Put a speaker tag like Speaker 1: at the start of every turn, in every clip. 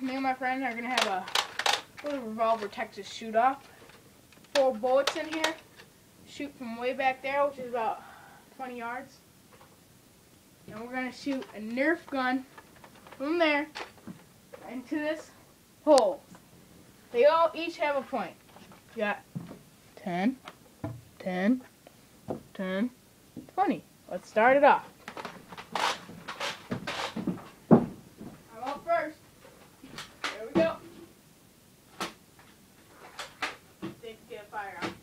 Speaker 1: me and my friend are gonna have a little revolver Texas shoot off. 4 bullets in here. Shoot from way back there, which is about 20 yards. And we're gonna shoot a nerf gun from there into this hole. They all each have a point. You got 10, 10, 10, 20. Let's start it off. I'm up first. There we go. See if you get a fire on.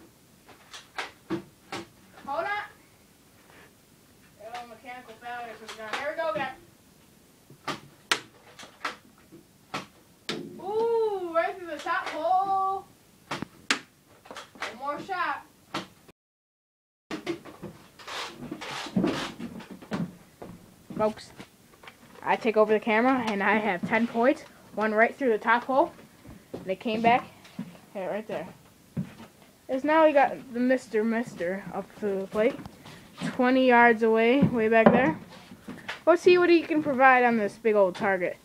Speaker 1: Hold on. Oh, mechanical failure. Here we go, guys. Ooh, right through the top hole. One more shot. Folks, I take over the camera and I have 10 points. One right through the top hole. And it came back. Yeah, right there. As now we got the Mr. up to the plate. 20 yards away, way back there. Let's see what he can provide on this big old target.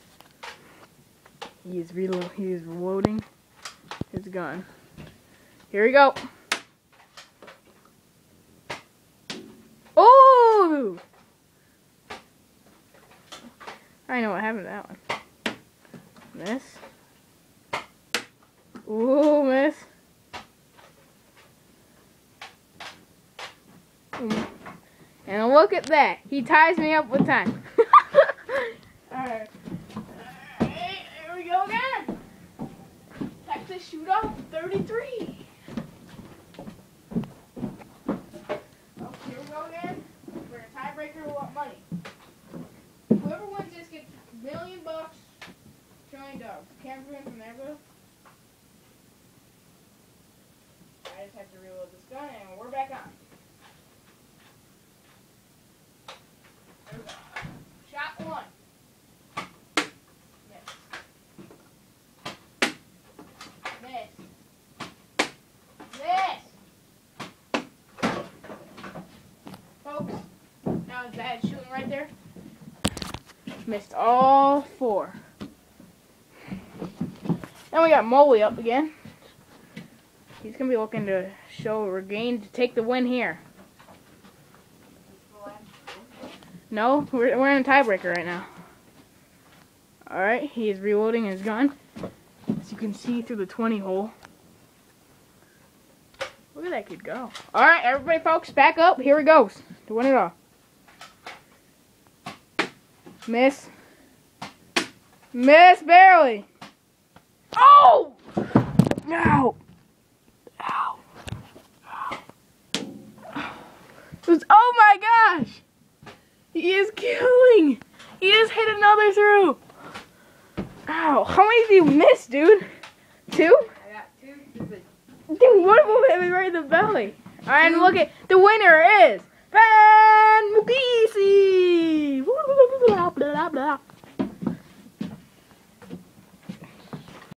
Speaker 1: He's reloading his gun. Here we go. Oh! I know what happened to that one. Miss. Ooh, miss. And look at that. He ties me up with time. Alright. Here we go again. Texas shoot off 33. Oh, here we go again. For a tiebreaker, we want money. Whoever wins this gets $1 million, $1 trillion. Can't win from there, bro. I just have to reload this gun and we're back on. There we go. Shot 1. Miss. Miss. Folks, that was bad shooting right there. Missed all 4. Then we got Molly up again. He's going to be looking to show Regain to take the win here. No, we're in a tiebreaker right now. Alright, he is reloading his gun. As you can see through the 20 hole. Look at that kid go. Alright, everybody folks, back up. Here he goes to win it all. Miss. Miss barely. Oh! No! Ow. Ow. Oh my gosh! He is killing! He just hit another through! Ow, how many do you miss, dude? 2?
Speaker 2: I got 2.
Speaker 1: Dude, one of them hit me right in the belly. Alright, and look at, the winner is